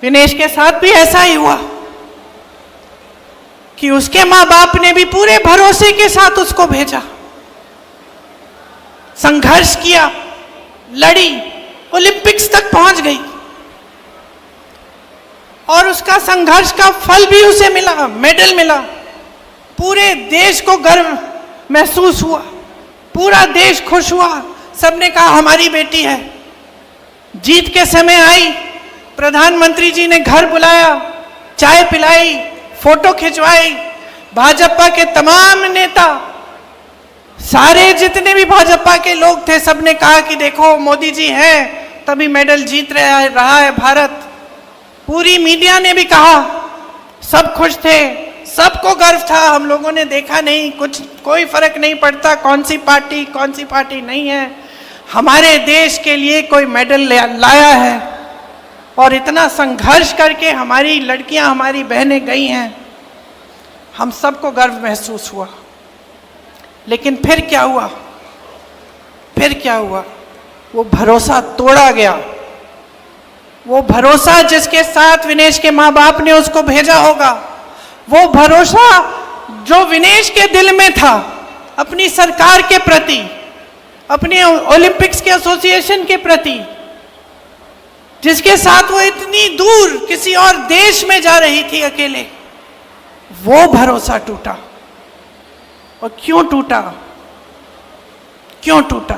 विनेश के साथ भी ऐसा ही हुआ कि उसके माँ बाप ने भी पूरे भरोसे के साथ उसको भेजा, संघर्ष किया, लड़ी, ओलंपिक्स तक पहुंच गई और उसका संघर्ष का फल भी उसे मिला, मेडल मिला। पूरे देश को गर्व महसूस हुआ, पूरा देश खुश हुआ, सबने कहा हमारी बेटी है। जीत के समय आई, प्रधानमंत्री जी ने घर बुलाया, चाय पिलाई, फोटो खिंचवाई। भाजपा के तमाम नेता, सारे जितने भी भाजपा के लोग थे, सबने कहा कि देखो मोदी जी हैं तभी मेडल जीत रहा है भारत। पूरी मीडिया ने भी कहा, सब खुश थे, सबको गर्व था। हम लोगों ने देखा नहीं, कुछ कोई फर्क नहीं पड़ता कौन सी पार्टी नहीं है, हमारे देश के लिए कोई मेडल लाया है और इतना संघर्ष करके हमारी लड़कियां, हमारी बहनें गई हैं, हम सबको गर्व महसूस हुआ। लेकिन फिर क्या हुआ? वो भरोसा तोड़ा गया। वो भरोसा जिसके साथ विनेश के माँ बाप ने उसको भेजा होगा, वो भरोसा जो विनेश के दिल में था अपनी सरकार के प्रति, अपने ओलंपिक्स के एसोसिएशन के प्रति, जिसके साथ वो इतनी दूर किसी और देश में जा रही थी अकेले, वो भरोसा टूटा। और क्यों टूटा?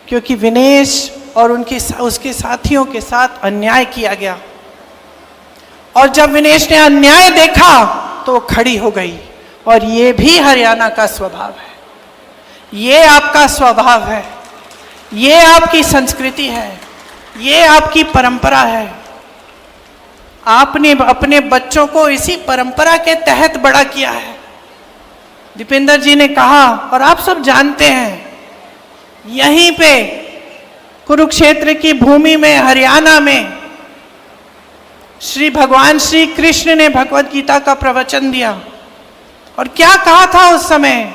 क्योंकि विनेश और उसके साथियों के साथ अन्याय किया गया। और जब विनेश ने अन्याय देखा तो खड़ी हो गई। और ये भी हरियाणा का स्वभाव है, ये आपका स्वभाव है, ये आपकी संस्कृति है, ये आपकी परंपरा है। आपने अपने बच्चों को इसी परंपरा के तहत बड़ा किया है। दीपेंद्र जी ने कहा और आप सब जानते हैं, यहीं पे कुरुक्षेत्र की भूमि में, हरियाणा में भगवान श्री कृष्ण ने भगवत गीता का प्रवचन दिया। और क्या कहा था उस समय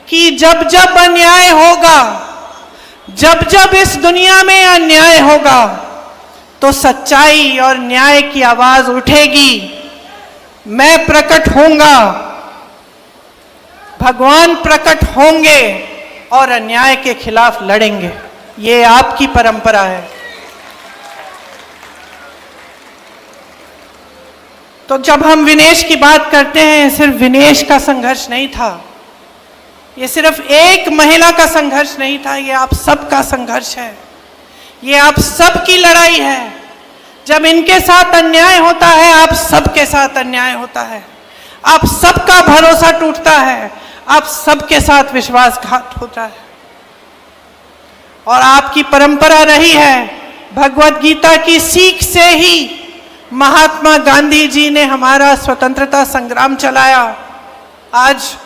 कि जब जब अन्याय होगा, जब जब इस दुनिया में अन्याय होगा, तो सच्चाई और न्याय की आवाज उठेगी। मैं प्रकट होऊंगा, भगवान प्रकट होंगे और अन्याय के खिलाफ लड़ेंगे। ये आपकी परंपरा है। तो जब हम विनेश की बात करते हैं, सिर्फ विनेश का संघर्ष नहीं था, ये सिर्फ एक महिला का संघर्ष नहीं था, ये आप सबका संघर्ष है, ये आप सबकी लड़ाई है। जब इनके साथ अन्याय होता है, आप सबके साथ अन्याय होता है, आप सबका भरोसा टूटता है, आप सबके साथ विश्वासघात होता है। और आपकी परंपरा रही है, भगवत गीता की सीख से ही महात्मा गांधी जी ने हमारा स्वतंत्रता संग्राम चलाया। आज